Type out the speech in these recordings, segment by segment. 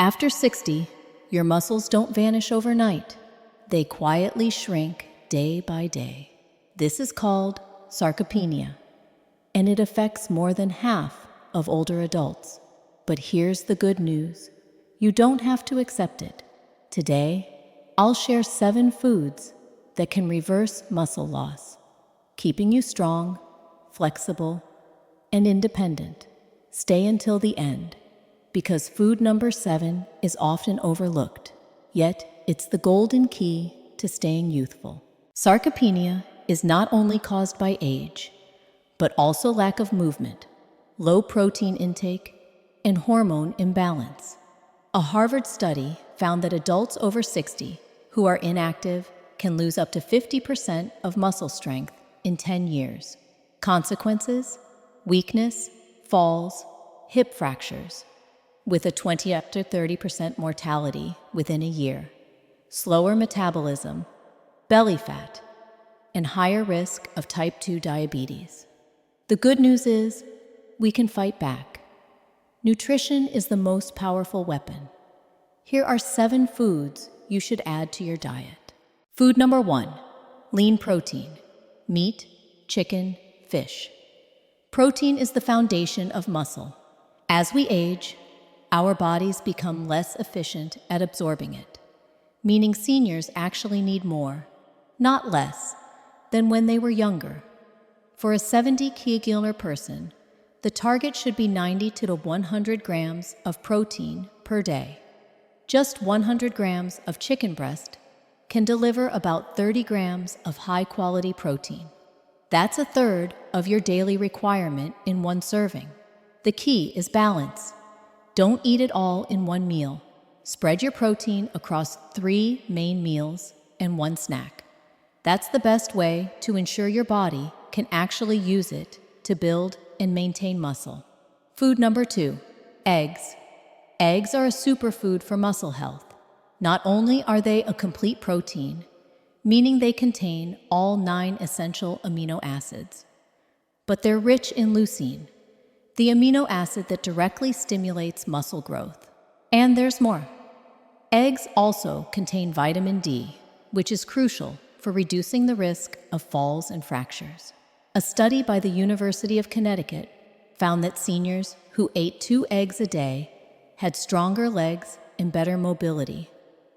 After 60, your muscles don't vanish overnight. They quietly shrink day by day. This is called sarcopenia, and it affects more than half of older adults. But here's the good news. You don't have to accept it. Today, I'll share 7 foods that can reverse muscle loss, keeping you strong, flexible, and independent. Stay until the end, because food number 7 is often overlooked, yet it's the golden key to staying youthful. Sarcopenia is not only caused by age, but also lack of movement, low protein intake, and hormone imbalance. A Harvard study found that adults over 60 who are inactive can lose up to 50% of muscle strength in 10 years. Consequences: weakness, falls, hip fractures, with a 20 up to 30% mortality within a year, slower metabolism, belly fat, and higher risk of type 2 diabetes. The good news is, we can fight back. Nutrition is the most powerful weapon. Here are 7 foods you should add to your diet. Food number 1, lean protein, meat, chicken, fish. Protein is the foundation of muscle. As we age, our bodies become less efficient at absorbing it, meaning seniors actually need more, not less, than when they were younger. For a 70 kg person, the target should be 90 to 100 grams of protein per day. Just 100 grams of chicken breast can deliver about 30 grams of high-quality protein. That's a third of your daily requirement in one serving. The key is balance. Don't eat it all in one meal. Spread your protein across 3 main meals and 1 snack. That's the best way to ensure your body can actually use it to build and maintain muscle. Food number 2, eggs. Eggs are a superfood for muscle health. Not only are they a complete protein, meaning they contain all 9 essential amino acids, but they're rich in leucine, the amino acid that directly stimulates muscle growth. And there's more. Eggs also contain vitamin D, which is crucial for reducing the risk of falls and fractures. A study by the University of Connecticut found that seniors who ate 2 eggs a day had stronger legs and better mobility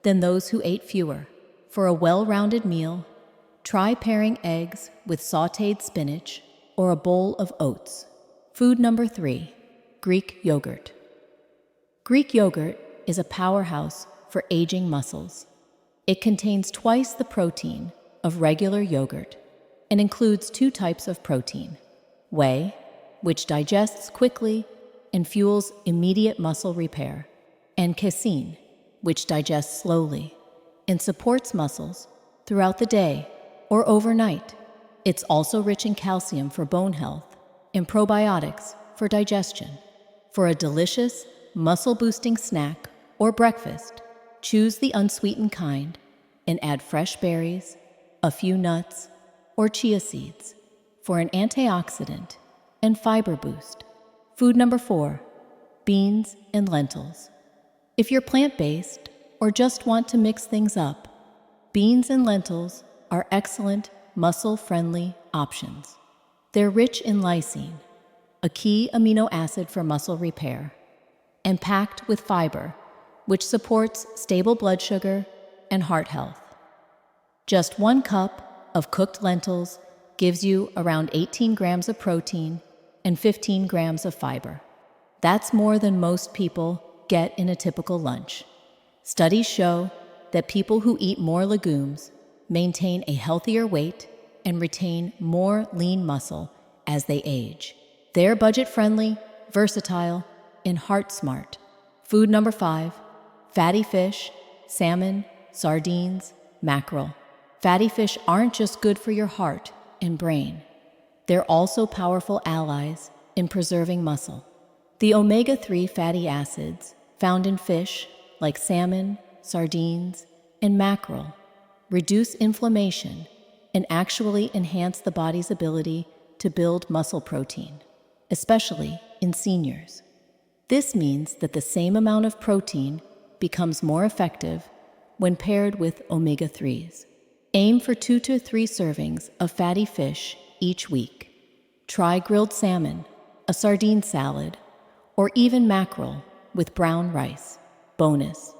than those who ate fewer. For a well-rounded meal, try pairing eggs with sautéed spinach or a bowl of oats. Food number 3, Greek yogurt. Greek yogurt is a powerhouse for aging muscles. It contains twice the protein of regular yogurt and includes 2 types of protein: whey, which digests quickly and fuels immediate muscle repair, and casein, which digests slowly and supports muscles throughout the day or overnight. It's also rich in calcium for bone health and probiotics for digestion. For a delicious, muscle-boosting snack or breakfast, choose the unsweetened kind and add fresh berries, a few nuts, or chia seeds for an antioxidant and fiber boost. Food number 4, beans and lentils. If you're plant-based or just want to mix things up, beans and lentils are excellent muscle-friendly options. They're rich in lysine, a key amino acid for muscle repair, and packed with fiber, which supports stable blood sugar and heart health. Just 1 cup of cooked lentils gives you around 18 grams of protein and 15 grams of fiber. That's more than most people get in a typical lunch. Studies show that people who eat more legumes maintain a healthier weight and retain more lean muscle as they age. They're budget-friendly, versatile, and heart-smart. Food number 5, fatty fish, salmon, sardines, mackerel. Fatty fish aren't just good for your heart and brain. They're also powerful allies in preserving muscle. The omega-3 fatty acids found in fish like salmon, sardines, and mackerel reduce inflammation and actually enhance the body's ability to build muscle protein, especially in seniors. This means that the same amount of protein becomes more effective when paired with omega-3s. Aim for 2 to 3 servings of fatty fish each week. Try grilled salmon, a sardine salad, or even mackerel with brown rice. Bonus: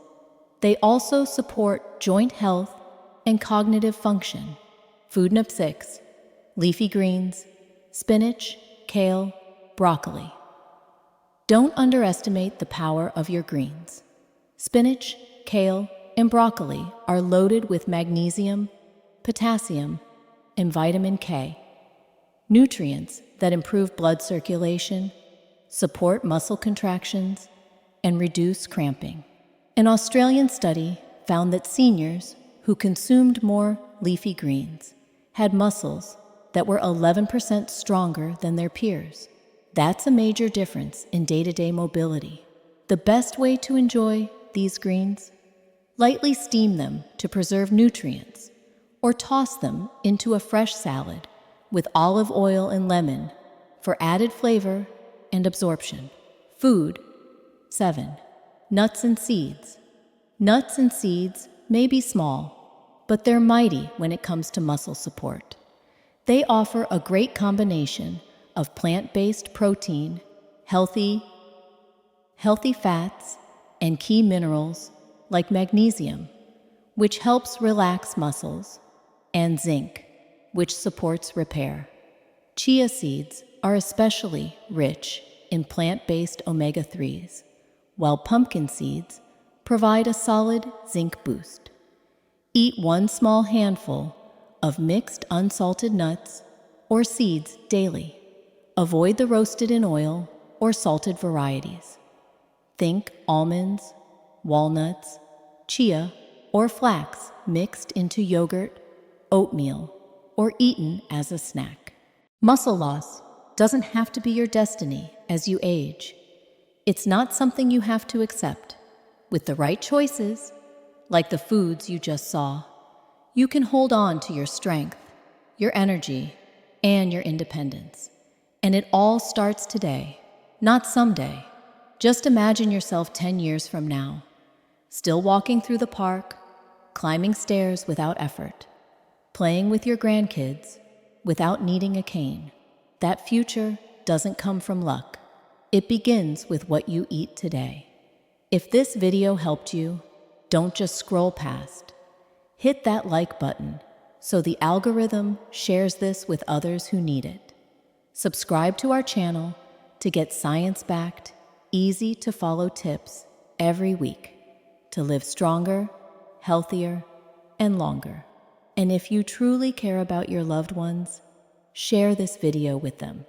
they also support joint health and cognitive function. Food Nip 6. Leafy greens, spinach, kale, broccoli. Don't underestimate the power of your greens. Spinach, kale, and broccoli are loaded with magnesium, potassium, and vitamin K, nutrients that improve blood circulation, support muscle contractions, and reduce cramping. An Australian study found that seniors who consumed more leafy greens had muscles that were 11% stronger than their peers. That's a major difference in day-to-day mobility. The best way to enjoy these greens? Lightly steam them to preserve nutrients, or toss them into a fresh salad with olive oil and lemon for added flavor and absorption. Food 7. Nuts and seeds. Nuts and seeds may be small, but they're mighty when it comes to muscle support. They offer a great combination of plant-based protein, healthy fats, and key minerals like magnesium, which helps relax muscles, and zinc, which supports repair. Chia seeds are especially rich in plant-based omega-3s, while pumpkin seeds provide a solid zinc boost. Eat one small handful of mixed unsalted nuts or seeds daily. Avoid the roasted in oil or salted varieties. Think almonds, walnuts, chia, or flax mixed into yogurt, oatmeal, or eaten as a snack. Muscle loss doesn't have to be your destiny as you age. It's not something you have to accept. With the right choices, like the foods you just saw, you can hold on to your strength, your energy, and your independence. And it all starts today, not someday. Just imagine yourself 10 years from now, still walking through the park, climbing stairs without effort, playing with your grandkids without needing a cane. That future doesn't come from luck. It begins with what you eat today. If this video helped you, don't just scroll past. Hit that like button so the algorithm shares this with others who need it. Subscribe to our channel to get science-backed, easy-to-follow tips every week to live stronger, healthier, and longer. And if you truly care about your loved ones, share this video with them.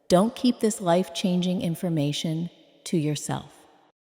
Don't keep this life-changing information to yourself.